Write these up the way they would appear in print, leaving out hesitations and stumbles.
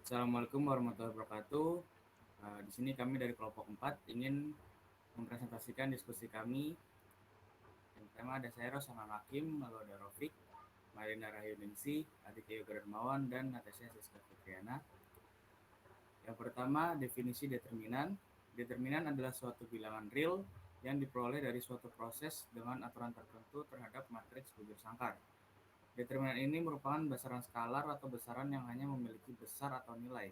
Assalamualaikum warahmatullahi wabarakatuh. Di sini kami dari kelompok 4 ingin mempresentasikan diskusi kami. Yang pertama ada saya Rosana Hakim, lalu ada Rofik, Marina Rahyuningsi, Aditya Yoga Darmawan, dan Natasha Siska Fitriana. Yang pertama, definisi determinan. Determinan adalah suatu bilangan real yang diperoleh dari suatu proses dengan aturan tertentu terhadap matriks bujur sangkar. Determinan ini merupakan besaran skalar atau besaran yang hanya memiliki besar atau nilai.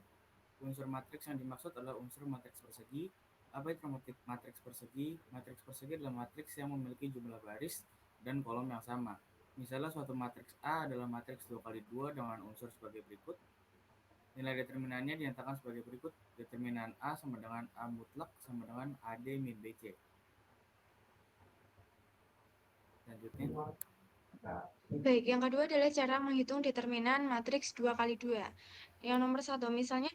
Unsur matriks yang dimaksud adalah unsur matriks persegi. Apa itu matriks persegi? Matriks persegi adalah matriks yang memiliki jumlah baris dan kolom yang sama. Misalnya suatu matriks A adalah matriks 2 kali 2 dengan unsur sebagai berikut. Nilai determinannya dinyatakan sebagai berikut. Determinan A sama dengan A mutlak sama dengan AD min BC. Selanjutnya, Baik, yang kedua adalah cara menghitung determinan matriks 2 kali 2. Yang nomor satu, misalnya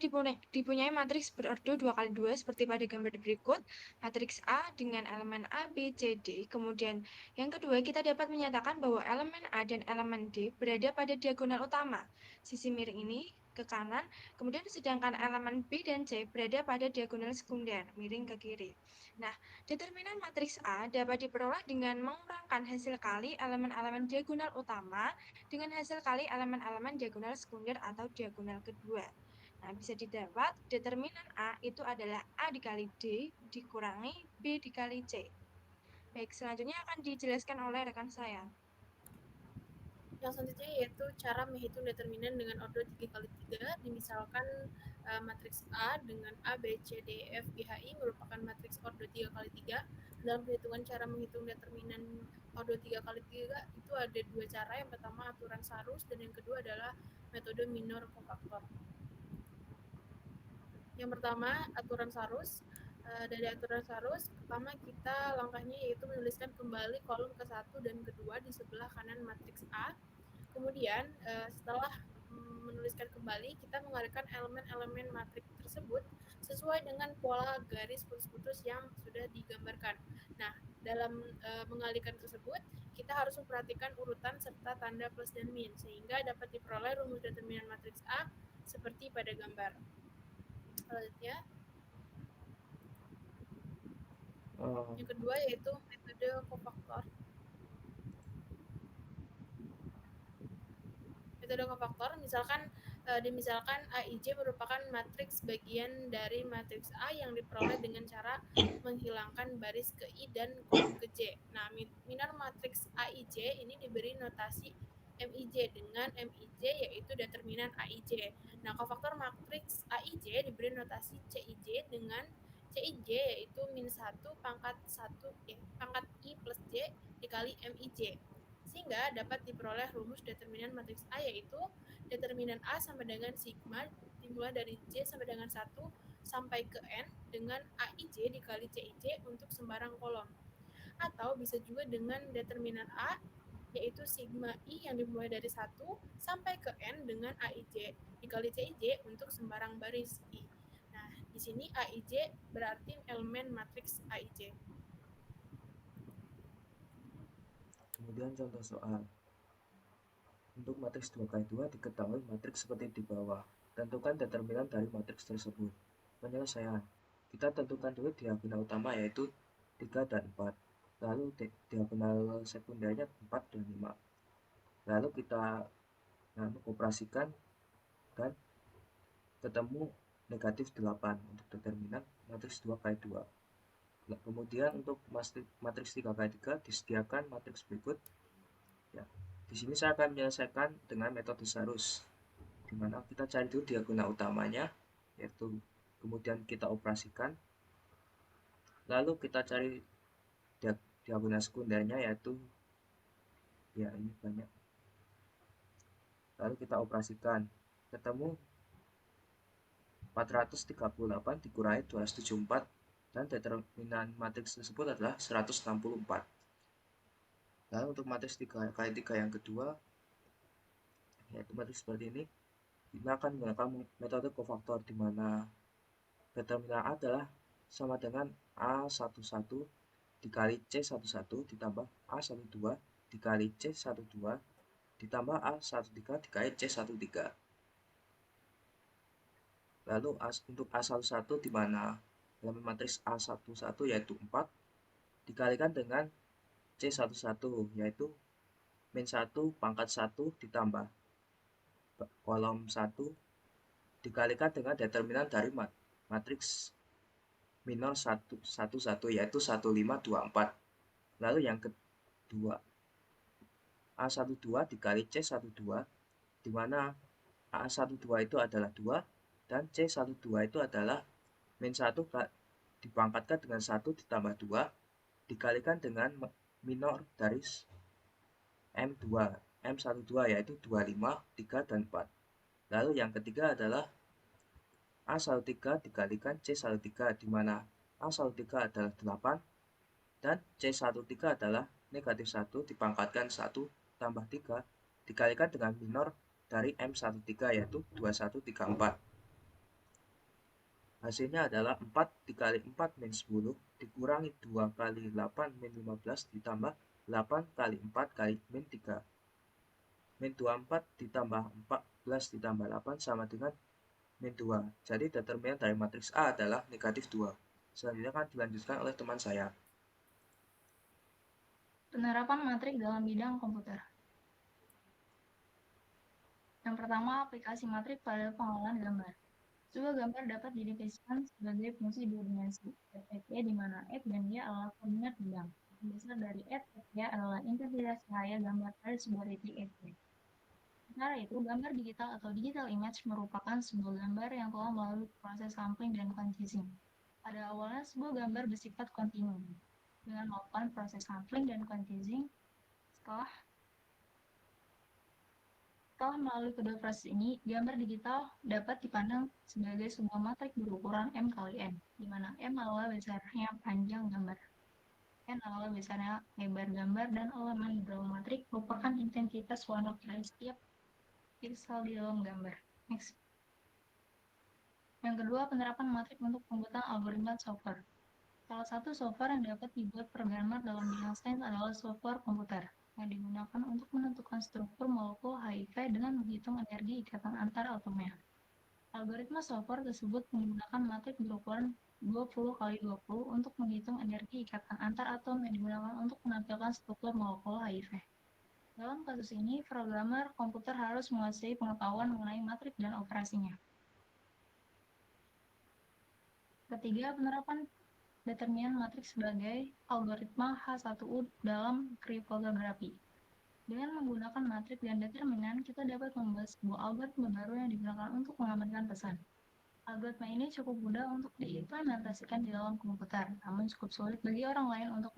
dipunyai matriks berordo 2 kali 2 seperti pada gambar berikut, matriks A dengan elemen A, B, C, D. Kemudian yang kedua, kita dapat menyatakan bahwa elemen A dan elemen D berada pada diagonal utama. Sisi miring ini ke kanan, kemudian sedangkan elemen B dan C berada pada diagonal sekunder, miring ke kiri. Nah, determinan matriks A dapat diperoleh dengan mengurangkan hasil kali elemen-elemen diagonal utama dengan hasil kali elemen-elemen diagonal sekunder atau diagonal kedua. Nah, bisa didapat determinan A itu adalah A dikali D dikurangi B dikali C. Baik, selanjutnya akan dijelaskan oleh rekan saya. Yang selanjutnya yaitu cara menghitung determinan dengan ordo 3 kali 3. Misalkan matriks A dengan A, B, C, D, E, F, G, H, I merupakan matriks ordo 3 kali 3. Dalam perhitungan cara menghitung determinan ordo 3 kali 3 itu ada dua cara. Yang pertama aturan Sarus dan yang kedua adalah metode minor kofaktor. Yang pertama aturan Sarus. Dari aturan Sarus, pertama kita langkahnya yaitu menuliskan kembali kolom ke-1 dan kedua di sebelah kanan matriks A. Kemudian setelah menuliskan kembali, kita mengalihkan elemen-elemen matriks tersebut sesuai dengan pola garis putus-putus yang sudah digambarkan. Nah, dalam mengalihkan tersebut, kita harus memperhatikan urutan serta tanda plus dan min, sehingga dapat diperoleh rumus determinan matriks A seperti pada gambar. Selanjutnya, yang kedua yaitu metode kofaktor. Metode kofaktor misalkan AIJ merupakan matriks bagian dari matriks A yang diperoleh dengan cara menghilangkan baris ke I dan kolom ke J. Nah, minor matriks AIJ ini diberi notasi MIJ dengan MIJ yaitu determinan AIJ. Nah, kofaktor matriks AIJ diberi notasi CIJ dengan CIJ yaitu min 1 pangkat I plus J dikali MIJ, sehingga dapat diperoleh rumus determinan matriks A yaitu determinan A sama dengan sigma dimulai dari J sama dengan 1 sampai ke N dengan AIJ dikali CIJ untuk sembarang kolom. Atau bisa juga dengan determinan A yaitu sigma I yang dimulai dari 1 sampai ke N dengan AIJ dikali CIJ untuk sembarang baris I. Nah, di sini AIJ berarti elemen matriks AIJ. Kemudian contoh soal. Untuk matriks 2 kali 2 diketahui matriks seperti di bawah. Tentukan determinan dari matriks tersebut. Penyelesaian. Kita tentukan dulu diagonal utama yaitu 3 dan 4. Lalu diagonal sekundernya 4 dan 5. Lalu kita operasikan dan ketemu negatif 8 untuk determinan matriks 2 kali 2. Nah, kemudian untuk matriks 3 kali 3 disediakan matriks berikut. Ya, di sini saya akan menyelesaikan dengan metode Sarus, di mana kita cari dulu diagonal utamanya, yaitu kemudian kita operasikan, lalu kita cari diagonal sekundernya, yaitu ya ini banyak, lalu kita operasikan, ketemu 438 dikurangi 274 dan determinan matriks tersebut adalah 164. Lalu untuk matriks 3 kali 3 yang kedua, yaitu matriks seperti ini, kita akan menggunakan metode kofaktor, di mana determinan A adalah sama dengan A11 dikali C11 ditambah A12 dikali C12 ditambah A13 dikali C13. Lalu untuk A11 di mana elemen matriks A11 yaitu 4 dikalikan dengan C11 yaitu min 1 pangkat 1 ditambah kolom 1 dikalikan dengan determinan dari matriks minor 1, 1, yaitu 1524. Lalu yang kedua, A12 dikali C12, di mana A12 itu adalah 2, dan C12 itu adalah min 1 dipangkatkan dengan 1 ditambah 2, dikalikan dengan minor dari M2, M12 yaitu 25, 3, dan 4. Lalu yang ketiga adalah A13 dikalikan C13, di mana A13 adalah 8 dan C13 adalah negatif 1 dipangkatkan 1 tambah 3 dikalikan dengan minor dari M13 yaitu 2134. Hasilnya adalah 4 dikali 4 min 10 dikurangi 2 kali 8 min 15 ditambah 8 kali 4 kali min 3. Min 24 ditambah 14 ditambah 8 sama dengan min 2. Jadi determinan dari matriks A adalah negatif 2. Selanjutnya akan dilanjutkan oleh teman saya. Penerapan matriks dalam bidang komputer. Yang pertama, aplikasi matriks pada pengolahan gambar. Sebuah gambar dapat didefinisikan sebagai fungsi dua dimensi, f, y, di mana f dan y adalah koordinat bidang. Dasar dari f, y adalah intensitas cahaya gambar pada sebuah titik f. Sementara itu, gambar digital atau digital image merupakan sebuah gambar yang telah melalui proses sampling dan quantizing. Pada awalnya, sebuah gambar bersifat kontinu. Dengan melakukan proses sampling dan quantizing, setelah melalui kedua proses ini, gambar digital dapat dipandang sebagai sebuah matriks berukuran M kali N, di mana M adalah besarnya panjang gambar, N adalah besarnya lebar gambar, dan elemen dalam matriks merupakan intensitas warna dari setiap pixel di dalam gambar. Next. Yang kedua, penerapan matriks untuk pembuatan algoritma software. Salah satu software yang dapat dibuat programmer dalam bidang sains adalah software komputer yang digunakan untuk menentukan struktur molekul HIV dengan menghitung energi ikatan antar atomnya. Algoritma software tersebut menggunakan matriks berukuran 20 kali 20 untuk menghitung energi ikatan antar atom yang digunakan untuk menampilkan struktur molekul HIV. Dalam kasus ini, programmer komputer harus menguasai pengetahuan mengenai matriks dan operasinya. Ketiga, penerapan determinan matriks sebagai algoritma H1U dalam kriptografi. Dengan menggunakan matriks dan determinan, kita dapat membuat sebuah algoritma baru yang digunakan untuk mengamankan pesan. Algoritma ini cukup mudah untuk diimplementasikan di dalam komputer, namun cukup sulit bagi orang lain untuk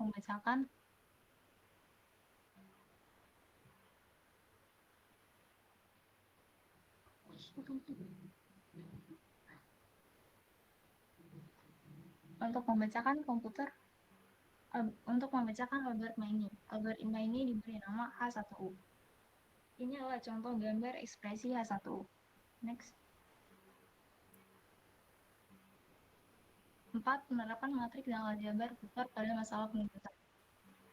membacakan algoritma ini. Algoritma ini diberi nama H1U. Ini adalah contoh gambar ekspresi H1U. Next. 4. Penerapan matriks dan aljabar vektor pada masalah penugasan.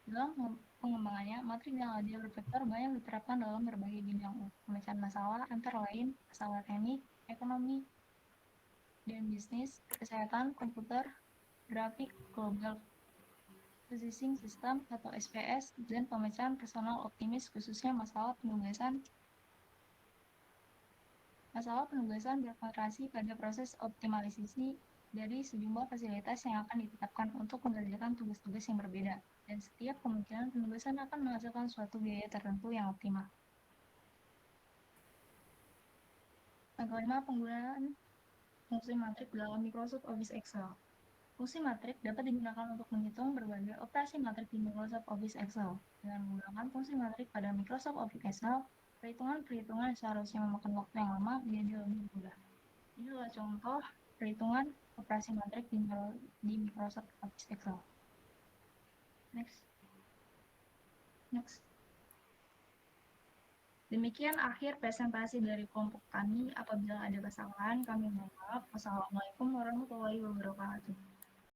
Dalam pengembangannya, matriks dan aljabar vektor banyak diterapkan dalam berbagai bidang pemecahan masalah, antara lain masalah teknik, ekonomi, dan bisnis, kesehatan, komputer, grafik, global processing system atau SPS, dan pemecahan personal optimis, khususnya masalah penugasan berkonsentrasi pada proses optimalisasi dari sejumlah fasilitas yang akan ditetapkan untuk mengerjakan tugas-tugas yang berbeda, dan setiap kemungkinan penugasan akan menghasilkan suatu biaya tertentu yang optimal. Yang kelima, penggunaan fungsi matriks dalam Microsoft Office Excel. Fungsi matriks dapat digunakan untuk menghitung berbagai operasi matriks di Microsoft Office Excel. Dengan menggunakan fungsi matriks pada Microsoft Office Excel, perhitungan seharusnya memakan waktu yang lama menjadi lebih mudah. Ini adalah contoh perhitungan operasi matriks di Microsoft Office Excel. Next. Demikian akhir presentasi dari kelompok kami. Apabila ada kesalahan, kami mohon maaf. Wassalamualaikum warahmatullahi wabarakatuh.